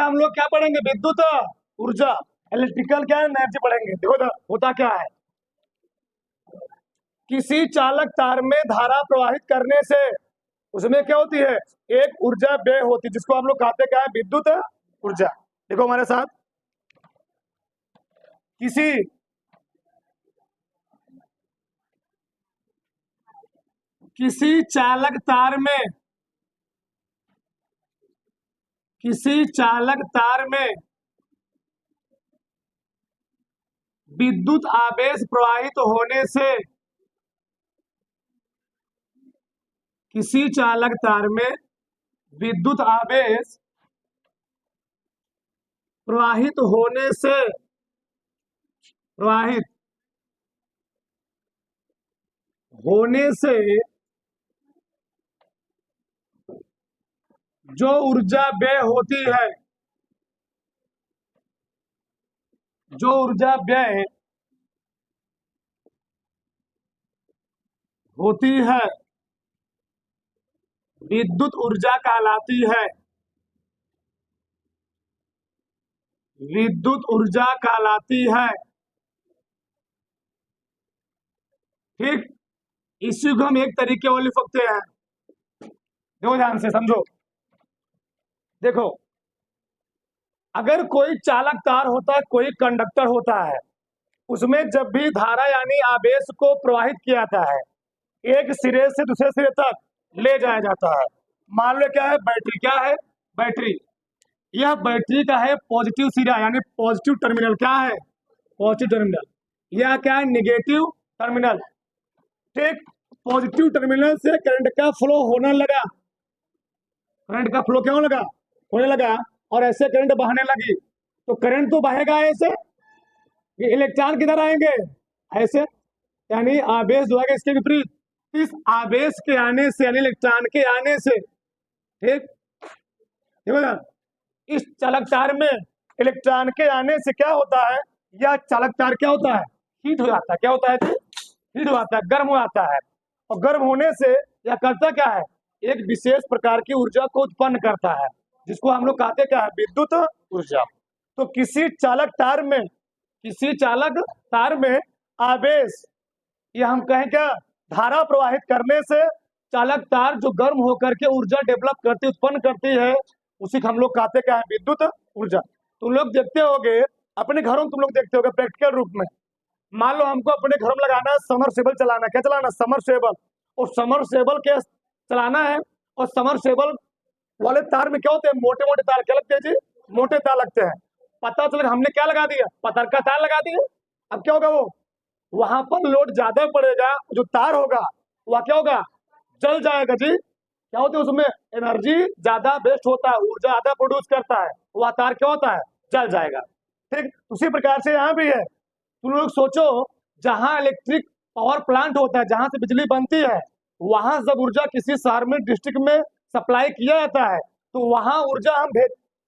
हम लोग क्या पढ़ेंगे? विद्युत ऊर्जा, इलेक्ट्रिकल क्या एनर्जी पढ़ेंगे। देखो तो होता क्या है, किसी चालक तार में धारा प्रवाहित करने से उसमें क्या होती है? एक ऊर्जा व्यय होती है, जिसको हम लोग कहते क्या है? विद्युत ऊर्जा। देखो हमारे साथ, किसी किसी चालक तार में किसी चालक तार में विद्युत आवेश प्रवाहित होने से, किसी चालक तार में विद्युत आवेश प्रवाहित होने से, प्रवाहित होने से जो ऊर्जा व्यय होती है, जो ऊर्जा व्यय होती है विद्युत ऊर्जा कहलाती है। विद्युत ऊर्जा कहलाती है। ठीक, इसी को हम एक तरीके और लिख सकते हैं। देखो ध्यान से समझो। देखो, अगर कोई चालक तार होता है, कोई कंडक्टर होता है, उसमें जब भी धारा यानी आवेश को प्रवाहित किया जाता है, एक सिरे से दूसरे सिरे तक ले जाया जाता है। मान लो क्या है? बैटरी। क्या है? बैटरी। यह बैटरी का है पॉजिटिव सिरा यानी पॉजिटिव टर्मिनल। क्या है? Positive terminal. यह क्या है? Negative terminal. ठीक, पॉजिटिव टर्मिनल से करंट का फ्लो होने लगा। करंट का फ्लो क्यों लगा? होने लगा, और ऐसे करंट बहने लगी, तो करंट तो बहेगा ऐसे, ये इलेक्ट्रॉन किधर आएंगे? ऐसे, यानी आवेश जो है इसके विपरीत। इस आवेश के आने से यानी इलेक्ट्रॉन के आने से, ठीक, देखो ना, इस चालक तार में इलेक्ट्रॉन के आने से क्या होता है? यह चालक तार क्या होता है? हीट हो जाता है। क्या होता है? हीट हो जाता है, गर्म हो जाता है। और गर्म होने से यह करता क्या है? एक विशेष प्रकार की ऊर्जा को उत्पन्न करता है, जिसको हम लोग कहते क्या है? विद्युत ऊर्जा। तो किसी चालक तार में आवेश, ये हम कहें क्या? धारा प्रवाहित करने से चालक तार जो गर्म होकर के ऊर्जा डेवलप करती, उत्पन्न करती है, उसी को हम लोग कहते क्या है? विद्युत ऊर्जा। तुम लोग देखते होगे अपने घरों में, तुम लोग देखते होगे प्रैक्टिकल रूप में। मान लो हमको अपने घर में लगाना है समरसेबल चलाना। क्या चलाना? समरसेबल। और समरसेबल के चलाना है, और समरसेबल वाले तार में क्या होते हैं? मोटे मोटे तार। क्या लगते हैं जी? मोटे तार लगते हैं। पता चला हमने क्या लगा दिया? पतरका तार लगा दिया। अब क्या होगा? वो वहां पर लोड ज्यादा पड़ेगा, जो तार होगा वह क्या होगा? जल जाएगा जी। क्या होता है? उसमें एनर्जी ज्यादा वेस्ट होता है, ऊर्जा ज्यादा प्रोड्यूस करता है, वह तार क्या होता है? जल जाएगा। ठीक, उसी प्रकार से यहाँ भी है। तुम लोग सोचो, जहां इलेक्ट्रिक पावर प्लांट होता है, जहां से बिजली बनती है, वहां जब ऊर्जा किसी शहर में, डिस्ट्रिक्ट में सप्लाई किया जाता है, तो वहां ऊर्जा हम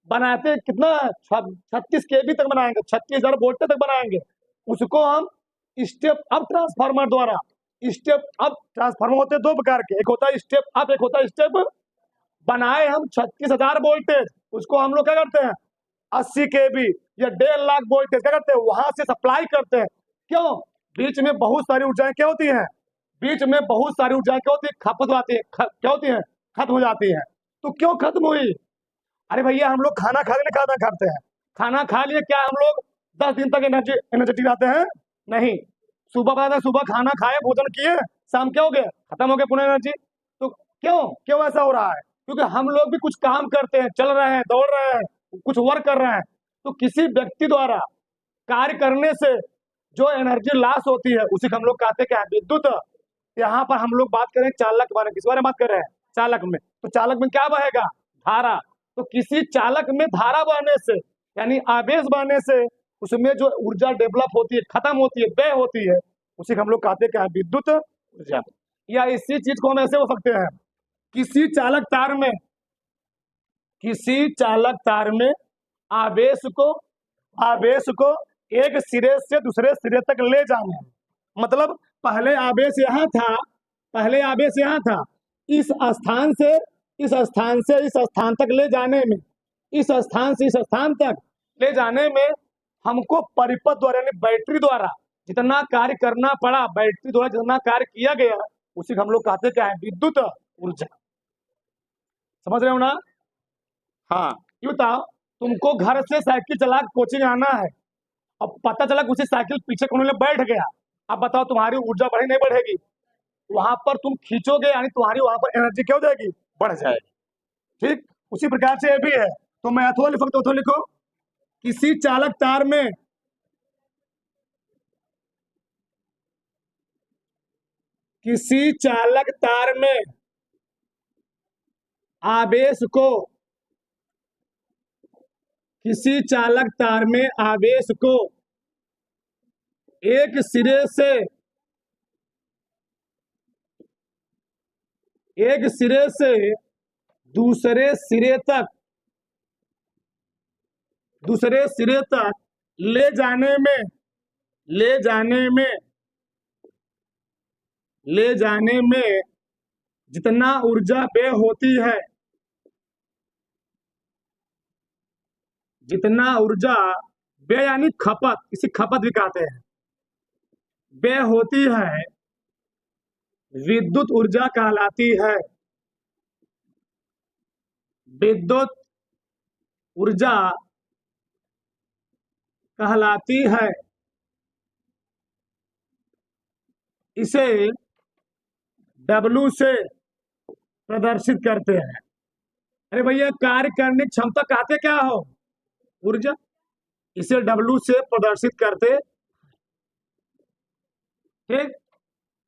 बनाते कितना? 36 kV तक बनाएंगे, 36,000 वोल्ट तक बनाएंगे। उसको हम स्टेप अप ट्रांसफार्मर द्वारा, स्टेप अप ट्रांसफार्मर होते हैं दो प्रकार के, एक होता है स्टेप अप, एक होता है स्टेप, बनाए हम 36,000 वोल्टेज, उसको हम लोग क्या करते हैं? 80 kV या 1.5 लाख वोल्टेज क्या करते हैं? वहां से सप्लाई करते हैं। क्यों? बीच में बहुत सारी ऊर्जाएं क्या होती हैं? बीच में बहुत सारी ऊर्जाएं क्या होती है? खपत होती है। क्या होती है? खत्म हो जाती है। तो क्यों खत्म हुई? अरे भैया, हम लोग खाना खा के खाना खाते हैं, खाना खा लिए, क्या हम लोग 10 दिन तक एनर्जेटिक रहते हैं? नहीं। सुबह पता है, सुबह खाना खाए, भोजन किए, शाम क्या हो गया? खत्म हो गया पुनः एनर्जी। तो क्यों क्यों ऐसा हो रहा है? क्योंकि हम लोग भी कुछ काम करते हैं, चल रहे हैं, दौड़ रहे हैं, कुछ वर्क कर रहे हैं। तो किसी व्यक्ति द्वारा कार्य करने से जो एनर्जी लॉस होती है, उसी को हम लोग कहते क्या है? विद्युत। यहाँ पर हम लोग बात करें चालक के बारे में। किस बारे में बात कर रहे हैं? चालक में। तो चालक में क्या बहेगा? धारा। तो किसी चालक में धारा बहने से यानी आवेश बहने से उसमें जो ऊर्जा डेवलप होती है, खत्म होती है, व्यय होती है, उसी को हम लोग कहते क्या है? विद्युत ऊर्जा। या इसी चीज को हम ऐसे हो सकते हैं, किसी चालक तार में आवेश को एक सिरे से दूसरे सिरे तक ले जाना है। मतलब पहले आवेश यहाँ था, इस स्थान से इस स्थान तक ले जाने में इस स्थान से इस स्थान तक ले जाने में हमको परिपथ द्वारा यानी बैटरी द्वारा जितना कार्य करना पड़ा, बैटरी द्वारा जितना कार्य किया गया, उसी को हम लोग कहते क्या है, विद्युत ऊर्जा। समझ रहे हो ना? हाँ, ये बताओ, तुमको घर से साइकिल चला कोचिंग आना है और पता चला कि उसी साइकिल पीछे कोने में बैठ गया। अब बताओ तुम्हारी ऊर्जा बढ़े नहीं बढ़ेगी? वहां पर तुम खींचोगे यानी तुम्हारी वहां पर एनर्जी क्या हो जाएगी, बढ़ जाएगी। ठीक उसी प्रकार से ये भी है। तो मैं अथवा लिखो तो अथवा लिखो, किसी चालक तार में किसी चालक तार में आवेश को किसी चालक तार में आवेश को एक सिरे से दूसरे सिरे तक ले जाने में जितना ऊर्जा व्यय होती है, जितना ऊर्जा व्यय यानी खपत, इसी खपत भी कहते हैं, व्यय होती है, विद्युत ऊर्जा कहलाती है। विद्युत ऊर्जा कहलाती है। इसे W से प्रदर्शित करते हैं। अरे भैया, कार्य करने की क्षमता कहते क्या हो, ऊर्जा। इसे W से प्रदर्शित करते। ठीक,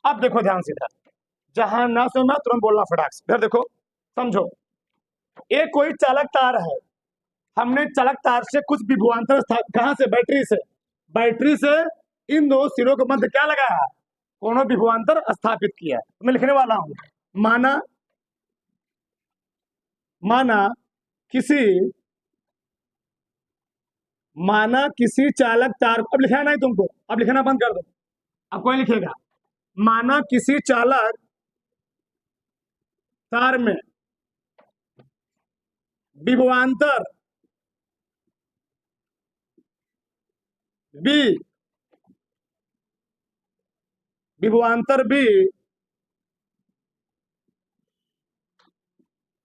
अब देखो ध्यान से, इधर जहां ना सुना तुरंत बोलना फटाक से। इधर देखो, समझो, एक कोई चालक तार है, हमने चालक तार से कुछ विभवांतर कहां से, बैटरी से इन दो सिरों के मध्य क्या लगाया, कोनो विभवांतर स्थापित किया। मैं लिखने वाला हूं, माना किसी चालक तार, अब लिखना नहीं तुमको, अब लिखना बंद कर दो, अब कोई लिखेगा। माना किसी चालक तार में विभवांतर B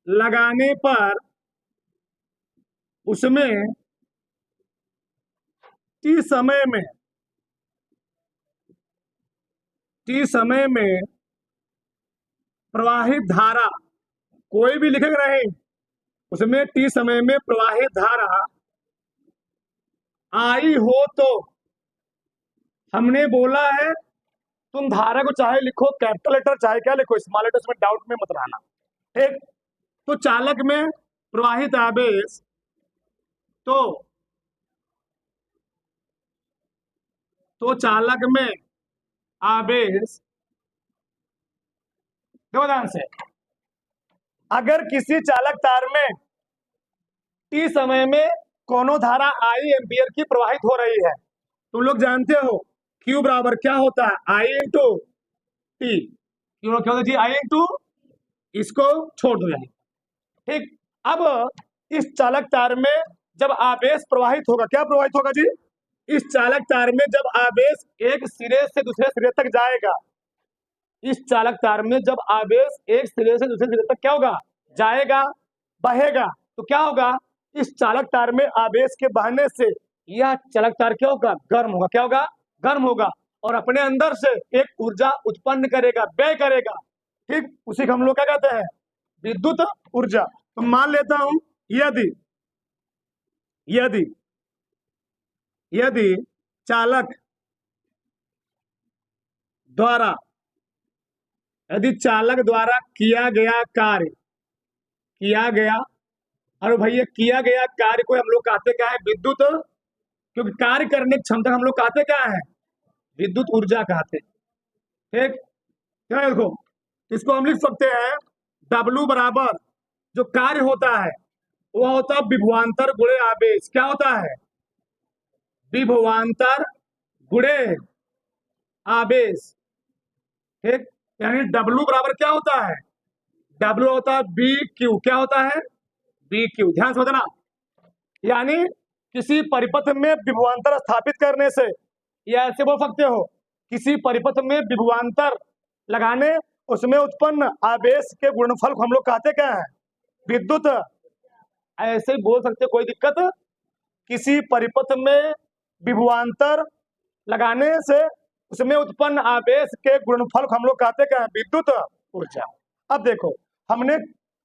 लगाने पर उसमें T समय में प्रवाहित धारा, कोई भी लिखेगा नहीं, उसमें T समय में प्रवाहित धारा आई हो तो, हमने बोला है तुम धारा को चाहे लिखो कैपिटल लेटर चाहे क्या लिखो स्मॉल लेटर, उसमें डाउट में मत रहना। ठीक, तो चालक में प्रवाहित आवेश तो चालक में आवेश, देखो ध्यान से, अगर किसी चालक तार में T समय में कोनो धारा I एम्पियर की प्रवाहित हो रही है, तुम लोग जानते हो Q बराबर क्या होता है, I इंटू T। Q क्या होता है जी, I इंटू, इसको छोड़ दो यानी। ठीक, अब इस चालक तार में जब आवेश प्रवाहित होगा, क्या प्रवाहित होगा जी, इस चालक तार में जब आवेश एक सिरे से दूसरे सिरे तक जाएगा, इस चालक तार में जब आवेश एक सिरे से दूसरे सिरे तक क्या होगा, जाएगा, बहेगा, तो क्या होगा, इस चालक तार में आवेश के बहने से यह चालक तार क्या होगा, गर्म होगा। क्या होगा, गर्म होगा, और अपने अंदर से एक ऊर्जा उत्पन्न करेगा, व्यय करेगा। ठीक, उसी को हम लोग क्या कहते हैं, विद्युत ऊर्जा। तो मान लेता हूं, यदि चालक द्वारा किया गया, और भैया किया गया कार्य को हम लोग कहते क्या है, विद्युत, क्योंकि कार्य करने की क्षमता हम लोग कहते क्या है, विद्युत ऊर्जा कहते। ठीक, क्या देखो, इसको हम लिख सकते हैं W बराबर, जो कार्य होता है वह होता है विभवांतर गुणे आवेश। क्या होता है, विभवांतर गुणे आवेश। ठीक, यानी W बराबर क्या होता है, W होता है BQ। क्या होता है, BQ, ध्यान से बताना, यानी किसी परिपथ में विभवांतर स्थापित करने से, या ऐसे बोल सकते हो किसी परिपथ में विभवांतर लगाने उसमें उत्पन्न आवेश के गुणनफल को हम लोग कहते क्या है? विद्युत। ऐसे ही बोल सकते, कोई दिक्कत? किसी परिपथ में विभवांतर लगाने से उसमें उत्पन्न आवेश के गुणनफल को हम लोग कहते क्या है? विद्युत ऊर्जा। अब देखो हमने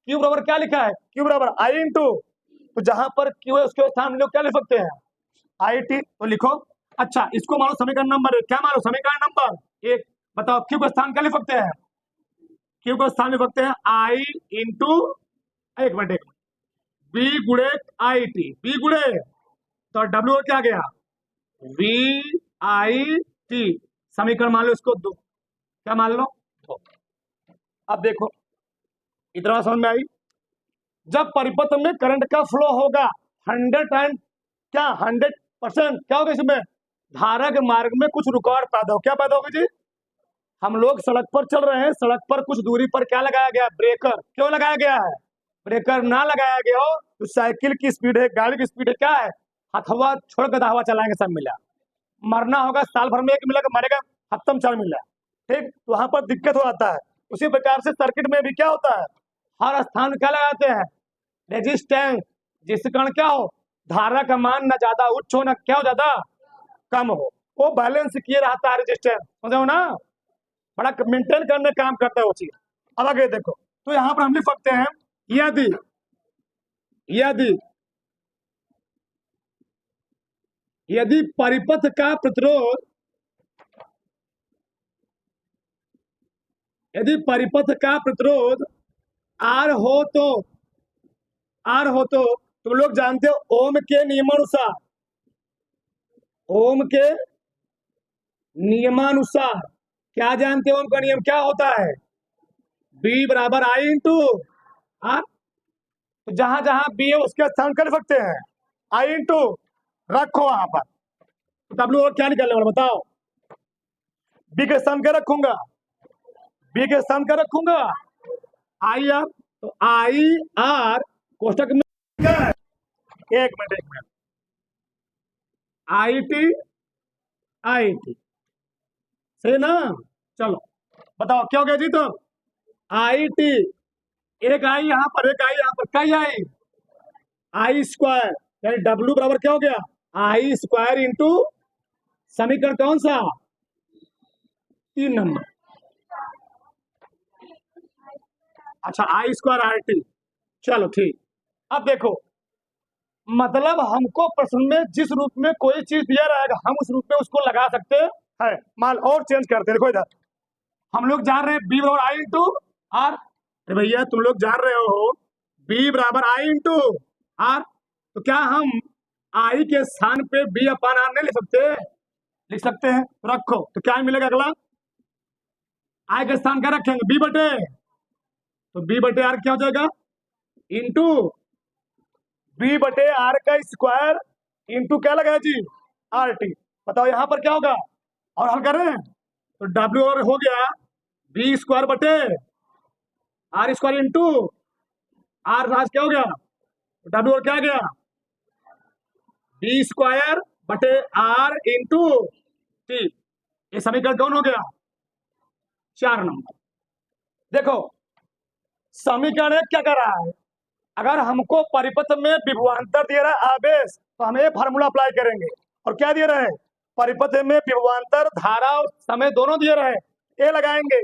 Q बराबर क्या लिखा है? Q बराबर I इंटू, तो जहां पर Q है उसके स्थान हम लोग क्या लिख सकते हैं? IT। तो लिखो। अच्छा, इसको मानो समीकरण नंबर 1। क्या मानो? समीकरण नंबर 1। बताओ Q का स्थान क्या लिख सकते हैं? Q का स्थान लिख सकते हैं I इंटू, एक मिनट, B गुणे IT, B गुणे, तो W क्या गया? VIT। समीकरण मान लो इसको 2। क्या मान लो? 2। अब देखो इतना समझ में आई? जब परिपथ में करंट का फ्लो होगा 100% क्या होगा इसमें? धारा के मार्ग में कुछ रुकावट पैदा हो। क्या पैदा होगी जी? हम लोग सड़क पर चल रहे हैं, सड़क पर कुछ दूरी पर क्या लगाया गया? ब्रेकर। क्यों लगाया गया है? ब्रेकर ना लगाया गया हो तो साइकिल की स्पीड है, गाड़ी की स्पीड है, क्या है? हथवा छोड़ कर हवा चलाएंगे, सब मिला। मरना होगा साल भर में 1 मिला, मरेगा खत्म, 4 मिला। ठीक, तो वहां पर दिक्कत हो जाता है। उसी प्रकार से सर्किट में भी क्या होता है? हर स्थान क्या लगाते हैं? रेजिस्टेंस। जिसके कारण क्या हो? धारा का मान ना ज्यादा उच्च हो ना क्या हो, ज्यादा कम हो, वो बैलेंस किए रहता है रेजिस्टेंस। समझो ना? बड़ा मेंटेन करने काम करता है वो चीज। अब आगे देखो, तो यहाँ पर हम लिख सकते हैं यदि यदि यदि परिपथ का प्रतिरोध, यदि परिपथ का प्रतिरोध आर हो तो, तुम लोग जानते हो ओम के नियमानुसार, ओम के नियमानुसार क्या जानते हो? ओम का नियम क्या होता है? बी बराबर आई इंटू आर। तो जहां जहां बी है उसके स्थान कर सकते हैं आई इंटू, रखो वहां पर। तो डब्ल्यू और क्या निकलने वाला बताओ? बी के स्थान क्या रखूंगा? बी के स्थान क्या रखूंगा? I R. तो आई आर कोष्टक में क्या है? एक minute, I T, I T, सही ना? चलो बताओ क्या हो गया जी? तो आई टी, एक आई यहाँ पर, एक आई यहाँ पर, कई आई, आई स्क्वायर, यानी डब्ल्यू बराबर क्या हो गया? आई स्क्वायर इंटू समीकरण कौन सा? 3 नंबर। अच्छा, आई स्क्वायर आर टी। चलो ठीक। अब देखो, मतलब हमको प्रश्न में जिस रूप में कोई चीज दिया रहेगा हम उस रूप में उसको लगा सकते हैं। मान और चेंज करते हैं। देखो इधर हम लोग जान रहे हैं बी बराबर आई इंटू आर। भैया तुम लोग जान रहे हो बी बराबर आई इंटू आर, तो क्या हम आई के स्थान पे बी अपान आर नहीं लिख सकते? लिख सकते हैं। रखो, तो क्या मिलेगा? अगला आई के स्थान क्या रखेंगे? बी बटे, तो बी बटे आर क्या हो जाएगा? इंटू बी बटे आर का स्क्वायर इंटू क्या लगा जी? R T. बताओ यहाँ पर क्या होगा? और हल करें तो डब्ल्यू और हो गया बी स्क्वायर बटे आर स्क्वायर इंटू आर राज क्या हो गया? डब्ल्यू और क्या गया? बी स्क्वायर बटे आर इंटू टी। ये समीकरण कौन हो गया? 4 नंबर। देखो समीकरण एक क्या कर रहा है? अगर हमको परिपथ में विभवांतर दिया रहा है आवेश, तो हम ये फार्मूला अप्लाई करेंगे। और क्या दिया रहा है? परिपथ में विभवांतर धारा और समय दोनों दिए रहे, ए लगाएंगे।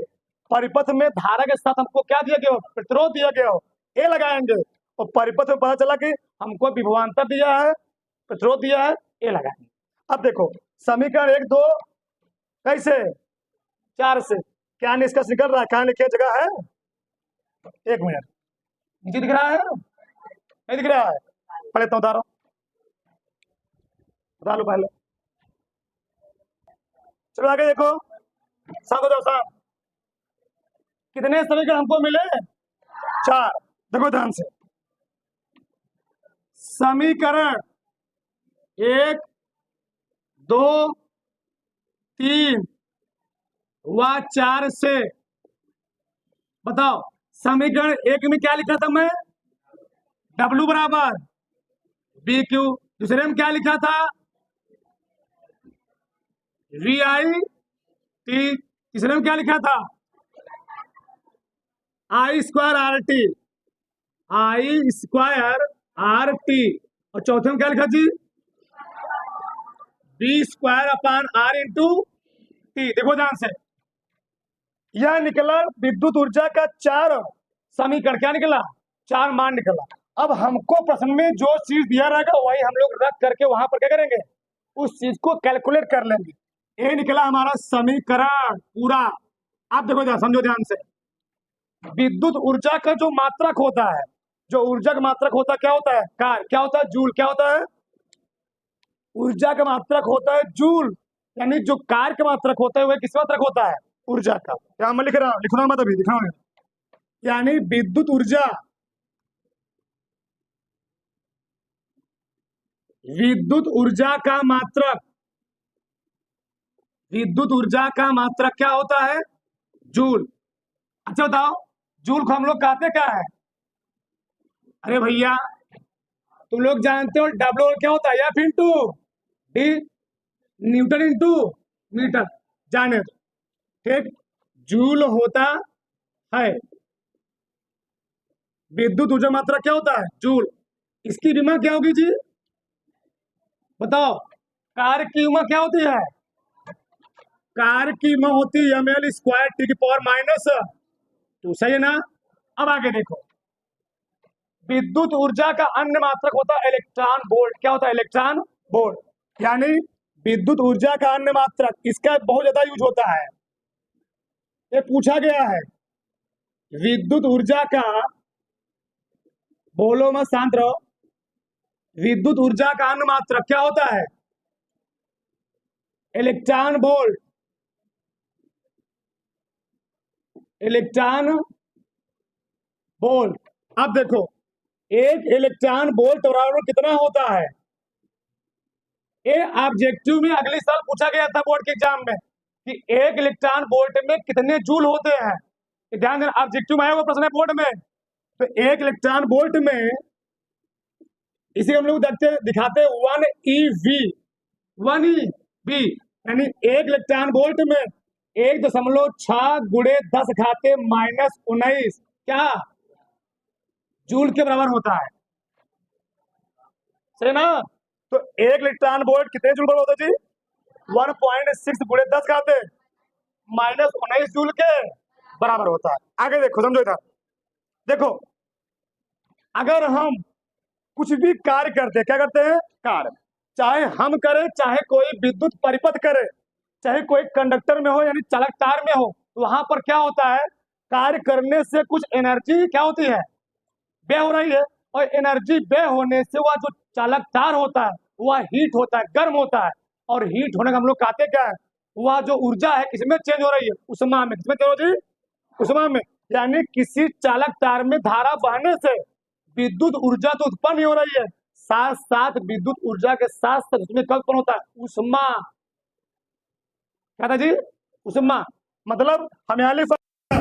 परिपथ में धारा के साथ हमको क्या दिया गया हो? प्रतिरोध दिया गया हो, ए लगाएंगे। और परिपथ में पता चला कि हमको विभवांतर दिया है, प्रतिरोध दिया है, ए लगाएंगे। अब देखो समीकरण 1 2 कैसे? 4 से क्या निष्कर्ष निकल रहा है? क्या लिखे जगह है? एक मिनट, नीचे दिख रहा है? नहीं दिख रहा है? पहले तो उतारो, बता लो पहले। चलो आगे देखो, साथ हो जाओ साथ। कितने समीकरण हमको मिले? 4। देखो ध्यान से, समीकरण 1 2 3 व 4 से बताओ। समीकरण 1 में क्या लिखा था मैं? डब्ल्यू बराबर बी क्यू। दूसरे में क्या लिखा था? V I T. तीसरे में क्या लिखा था? I square R T. I square R T. और चौथे में क्या लिखा जी? B square upon R into T. देखो ध्यान से, यह निकला विद्युत ऊर्जा का चार समीकरण। क्या निकला? चार मान निकला। अब हमको प्रश्न में जो चीज दिया रहेगा वही हम लोग रख करके वहां पर क्या करेंगे, उस चीज को कैलकुलेट कर लेंगे। ये निकला हमारा समीकरण पूरा। आप देखो ध्यान, समझो ध्यान से। विद्युत ऊर्जा का जो मात्रक होता है, जो ऊर्जा का मात्रक होता है, क्या होता है? कार। क्या होता है? जूल। क्या होता है? ऊर्जा का मात्रक होता है जूल। यानी जो कार का मात्रक होता है वह किस मात्रक होता है? ऊर्जा का। क्या मैं लिख रहा हूं? लिख रहा हूं, मैं तभी दिख रहा हूं। यानी विद्युत ऊर्जा, विद्युत ऊर्जा का मात्रक, विद्युत ऊर्जा का मात्रक क्या होता है? जूल। अच्छा बताओ, जूल को हम लोग कहते क्या है? अरे भैया, तुम लोग जानते हो डब्ल्यू क्या होता है? F into D, newton into metre. जाने दो, ठीक। जूल होता है विद्युत ऊर्जा मात्रा। क्या होता है? जूल। इसकी विमा क्या होगी जी? बताओ। कार की विमा क्या होती है? कार की विमा होती है एम एल स्क्वायर टी की पावर माइनस टू। सही है ना? अब आगे देखो, विद्युत ऊर्जा का अन्य मात्रक होता है इलेक्ट्रॉन वोल्ट। क्या होता है? Electron volt. यानी विद्युत ऊर्जा का अन्य मात्रक, इसका बहुत ज्यादा यूज होता है। ये पूछा गया है, विद्युत ऊर्जा का, बोलो मत, शांत रहो। विद्युत ऊर्जा का अन्य मात्रक क्या होता है? Electron volt. Electron volt. अब देखो, एक इलेक्ट्रॉन वोल्ट बराबर कितना होता है? ये ऑब्जेक्टिव में अगले साल पूछा गया था बोर्ड के एग्जाम में कि एक इलेक्ट्रॉन वोल्ट में कितने जूल होते हैं। ध्यान देना, ऑब्जेक्टिव में आया हुआ प्रश्न है बोर्ड में। तो एक इलेक्ट्रॉन वोल्ट में, इसे हम लोग देखते दिखाते 1 eV, 1 eV। यानी एक इलेक्ट्रॉन वोल्ट में 1.6 × 10⁻⁻⁹ क्या जूल के बराबर होता है? सही ना? तो एक इलेक्ट्रॉन वोल्ट कितने जूल बराबर होता है जी? 1.6 × 10⁻⁻⁹ जूल के बराबर होता है। आगे देखो, समझो इधर देखो, अगर हम कुछ भी कार्य करते हैं, क्या करते हैं? कार्य, चाहे हम करें, चाहे कोई विद्युत परिपथ करे, चाहे कोई कंडक्टर में हो यानी चालक तार में हो, तो वहां पर क्या होता है? कार्य करने से कुछ एनर्जी क्या होती है? व्यय हो रही है। और एनर्जी व्यय होने से वह जो चालक तार होता है वह हीट होता है, गर्म होता है। और हीट होने का हम लोग कहते क्या है? वह जो ऊर्जा है किसमें चेंज हो रही है? उष्मा में। किसमें चेंज हो रही है? उष्मा में। यानी किसी चालक तार में धारा बहने से विद्युत ऊर्जा तो उत्पन्न ही हो रही है, साथ साथ विद्युत ऊर्जा के साथ साथ उसमें क्या उत्पन्न होता है? उष्मा। क्या था जी? उष्मा। मतलब हम यहाँ लिख सकते,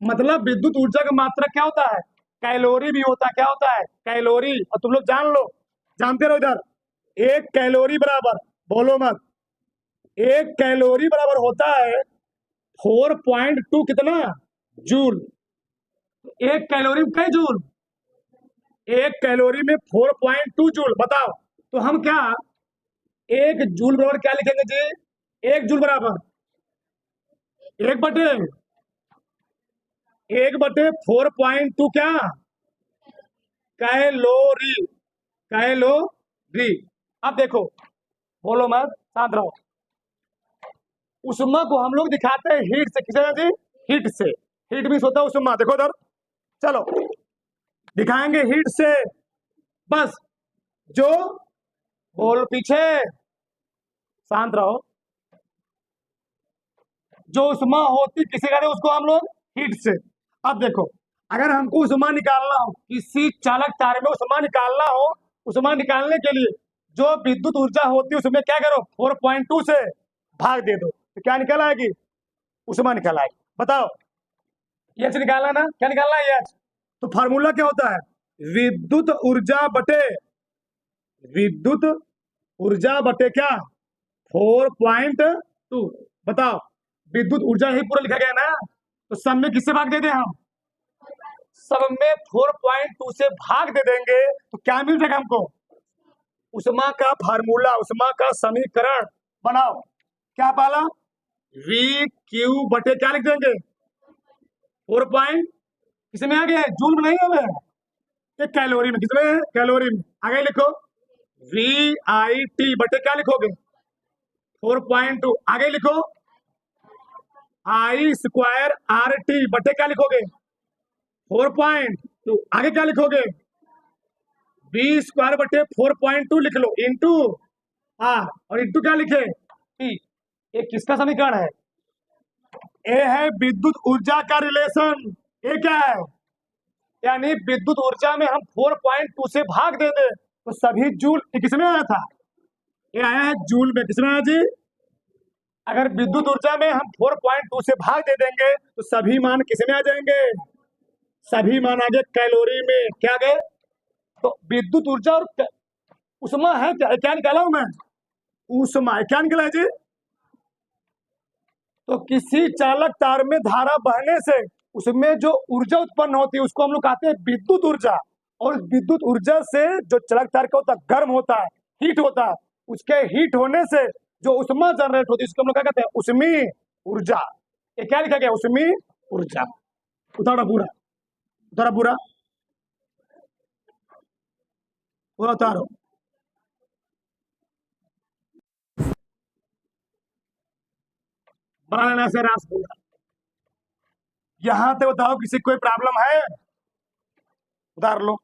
मतलब विद्युत ऊर्जा का मात्रा क्या होता है? कैलोरी भी होता है। क्या होता है? कैलोरी। और तुम लोग जान लो, जानते रहो इधर, एक कैलोरी बराबर, बोलो मत, एक कैलोरी बराबर होता है 4.2 कितना जूल। एक कैलोरी में कई जूल? एक कैलोरी में 4.2 जूल। बताओ, तो हम क्या, एक जूल बराबर क्या लिखेंगे जी? एक जूल बराबर एक बटे 4.2 क्या? कैलोरी। कैलोरी। अब देखो, बोलो मत, शांत रहो। उष्मा को हम लोग दिखाते हैं हीट से। किसे जी? हीट से। हीट भी होता है उष्मा। देखो इधर, चलो दिखाएंगे हीट से। बस जो, बोल पीछे, शांत रहो। जो उष्मा होती किसे कहते हैं? उसको हम लोग हीट से। अब देखो, अगर हमको उष्मा निकालना हो, किसी चालक तार में उष्मा निकालना हो, उष्मा निकालने के लिए जो विद्युत ऊर्जा होती है उसमें क्या करो? 4.2 से भाग दे दो, तो क्या निकल आएगी? उष्मा निकल आएगी। बताओ, एच निकालना ना, क्या निकालना है? एच। तो फार्मूला क्या होता है? विद्युत ऊर्जा बटे विद्युत ऊर्जा बटे क्या 4.2। बताओ, विद्युत ऊर्जा ही पूरा लिखा गया ना, तो सब में किससे भाग दे दें हम? सब में 4.2 से भाग दे देंगे तो क्या मिल जाएगा हमको? उष्मा का फार्मूला, उष्मा का समीकरण बनाओ। क्या पाला? वी क्यू बटे क्या लिख देंगे 4 किसमें आ गया है? जूल में नहीं है, ये कैलोरी में। किसमें है? कैलोरी में। आगे लिखो वी आई टी बटे क्या लिखोगे 4.2। आगे लिखो आई स्क्वायर आर टी बटे क्या लिखोगे 4.2। आगे क्या लिखोगे बी स्क्वायर बटे 4.2 लिख लो इंटू आर, और इंटू क्या लिखे टी। ये किसका समीकरण है? ए है विद्युत ऊर्जा का रिलेशन। ये क्या है? यानी विद्युत ऊर्जा में हम 4.2 से भाग दे दे तो सभी जूल, ये किसमें आया था? ये आया है जूल में। किसमें आया जी? अगर विद्युत ऊर्जा में हम 4.2 से भाग दे देंगे तो सभी मान किसमें आ जाएंगे? सभी मान आ गए कैलोरी में। क्या गए? तो विद्युत ऊर्जा और उष्मा है क्या? क्या निकाला हूं मैं? उष्मा। क्या निकला है जी? तो किसी चालक तार में धारा बहने से उसमें जो ऊर्जा उत्पन्न होती है उसको हम लोग कहते हैं विद्युत ऊर्जा। और विद्युत ऊर्जा से जो चालक तार का होता है गर्म होता है, हीट होता है, उसके हीट होने से जो उष्मा जनरेट होती है उसको हम लोग क्या कहते हैं? उष्मी ऊर्जा। ये क्या लिखा गया? उष्मी ऊर्जा। उतारो पूरा, उतारो पूरा, पूरा उतारो। बना लेना से रास पूरा। यहां तक बताओ किसी कोई प्रॉब्लम है? उतार लो।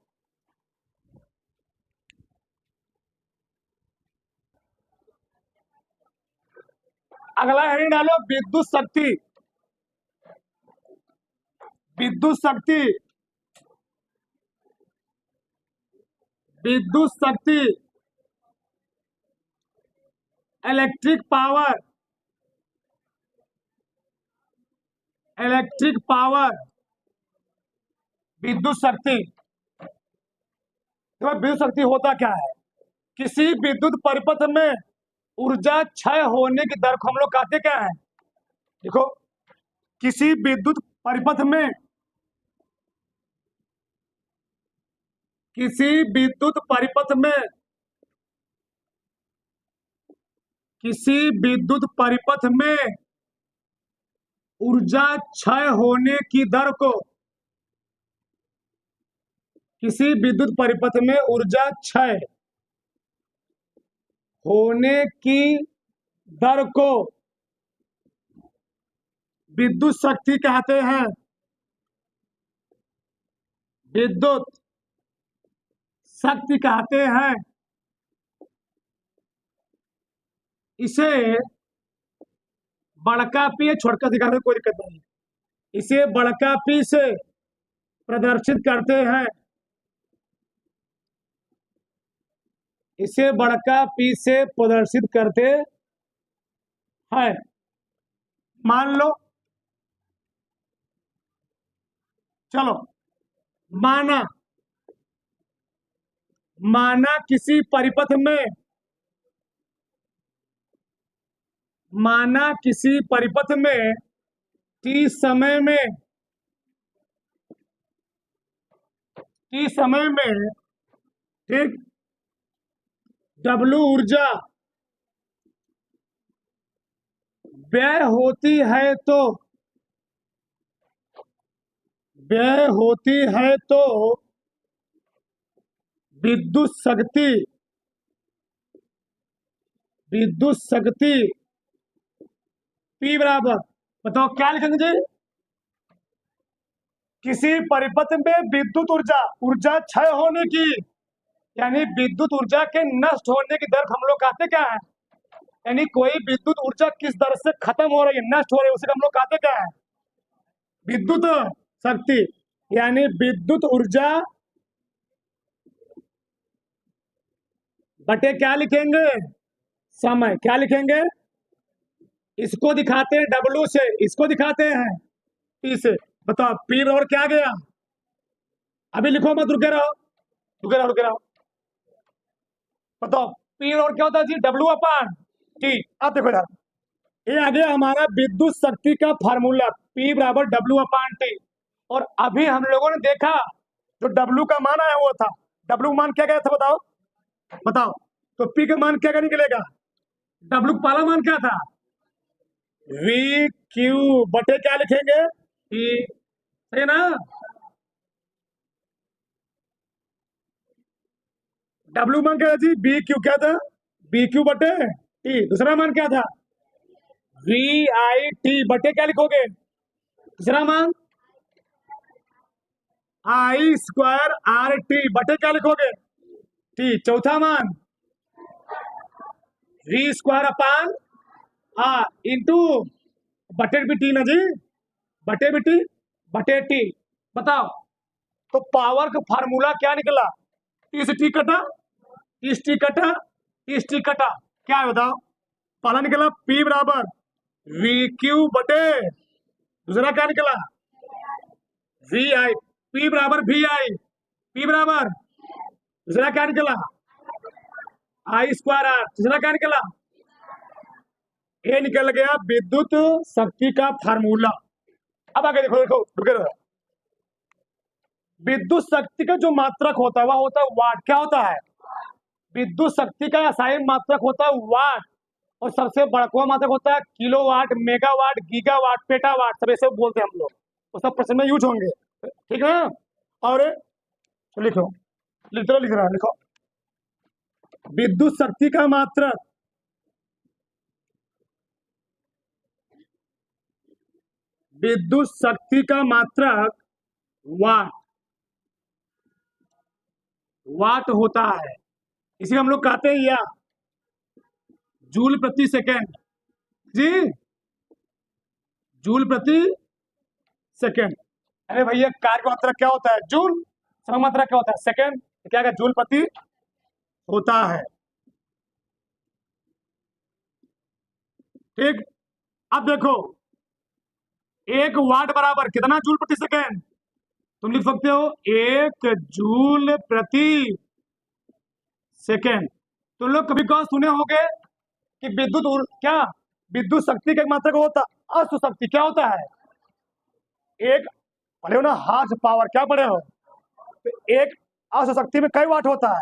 अगला हेडिंग डालो विद्युत शक्ति। विद्युत शक्ति, विद्युत शक्ति, इलेक्ट्रिक पावर, इलेक्ट्रिक पावर, विद्युत शक्ति। तो विद्युत शक्ति होता क्या है? किसी विद्युत परिपथ में ऊर्जा क्षय होने की दर को हम लोग कहते क्या है? देखो, किसी विद्युत परिपथ में, किसी विद्युत परिपथ में, किसी विद्युत परिपथ में ऊर्जा क्षय होने की दर को, किसी विद्युत परिपथ में ऊर्जा क्षय होने की दर को विद्युत शक्ति कहते हैं। विद्युत शक्ति कहते हैं। इसे बड़का पी या छोटका दिखाने कोई दिक्कत नहीं, इसे बड़का पी से प्रदर्शित करते हैं। इसे बड़का पी से प्रदर्शित करते हैं। मान लो, चलो, माना, माना किसी परिपथ में, माना किसी परिपथ में टी समय में, टी समय में, ठीक, डब्लू ऊर्जा व्यय होती है तो, व्यय होती है तो विद्युत शक्ति, विद्युत शक्ति P बराबर, बताओ क्या लिखेंगे जी? किसी परिपथ में विद्युत ऊर्जा, ऊर्जा क्षय होने की, यानी विद्युत ऊर्जा के नष्ट होने की दर हम लोग कहते क्या है? यानी कोई विद्युत ऊर्जा किस दर से खत्म हो रही है, नष्ट हो रही है, उसे हम लोग कहते क्या है? विद्युत शक्ति। यानी विद्युत ऊर्जा बटे क्या लिखेंगे? समय। क्या लिखेंगे? इसको दिखाते हैं डब्लू से, इसको दिखाते हैं टी से। बताओ पी और क्या गया? अभी लिखो मत, रुके रहो, रुके रहो, रुके रहो। बताओ पी और क्या होता है जी, डब्ल्यू अपान टी। अब देखो यार, ये आ गया हमारा विद्युत शक्ति का फार्मूला, पी बराबर डब्ल्यू अपान टी। और अभी हम लोगों ने देखा जो डब्ल्यू का मान आया हुआ था, डब्ल्यू मान क्या गया था बताओ, बताओ। तो पी का मान क्या क्या निकलेगा, डब्ल्यू का पहला मान क्या था, वी क्यू बटे क्या लिखेंगे, टी। सही है ना। डब्ल्यू मान क्या था जी, बी क्यू क्या था, बी क्यू बटे टी। दूसरा मान क्या था, वी आई टी बटे क्या लिखोगे, तीसरा मान आई स्क्वायर आर टी बटे क्या लिखोगे, टी। चौथा मान V square upon R into बटे भी टी ना जी, बटे भी टी बटे टी। बताओ तो पावर का फार्मूला क्या निकला, टी से टी कटा, टी से टी कटा, टी से टी कटा, क्या है बताओ। पहला निकला पी बराबर वी क्यू बटे, दूसरा क्या निकला वी आई, पी बराबर वी आई, पी बराबर, दूसरा क्या निकला आई स्क्वायर आर, तीसरा क्या निकला, ये निकल गया विद्युत शक्ति का फार्मूला। अब आगे देखो, देखो रुके रहो। विद्युत शक्ति का जो मात्रक होता है वह होता है वाट। क्या होता है, विद्युत शक्ति का असाई मात्रक होता है वाट। और सबसे बड़ा मात्रक होता है किलोवाट, मेगावाट, गीगावाट, पेटावाट, सब ऐसे बोलते हैं हम लोग। तो सब प्रश्न में यूज होंगे, ठीक है। और लिखो, लिख रहा है, लिखो विद्युत शक्ति का मात्रक, विद्युत शक्ति का मात्रक वाट, वाट होता है। इसे हम लोग कहते हैं या जूल प्रति सेकेंड जी, जूल प्रति सेकेंड। अरे भैया कार्य का मात्रक क्या होता है, जूल। समय मात्रक क्या होता है, सेकेंड। तो क्या जूल प्रति होता है, ठीक। अब देखो एक वाट बराबर कितना जूल प्रति सेकेंड, तुम लिख सकते हो एक जूल प्रति सेकेंड। तो लोग कभी कौन सुने होंगे कि क्या विद्युत शक्ति का मात्रक होता अश्व शक्ति क्या होता है, एक पढ़े हो ना हार्स पावर, क्या पढ़े हो, तो एक अश्व शक्ति में कई वाट होता है।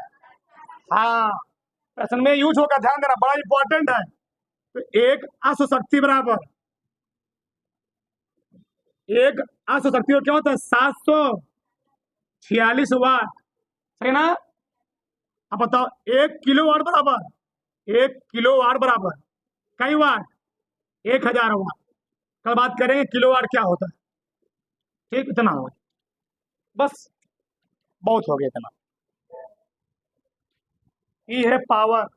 हाँ प्रश्न में यूज होगा, ध्यान देना, बड़ा इंपॉर्टेंट है। तो एक अश्व शक्ति बराबर, एक अश्व शक्ति क्या होता है 746 वाट, सही ना। अब बताओ एक किलो वाट बराबर, एक किलो वाट बराबर कई वाट, 1000 वाट। कल बात करेंगे किलो वाट क्या होता है, ठीक। इतना हो बस, बहुत हो गया इतना। ये है पावर।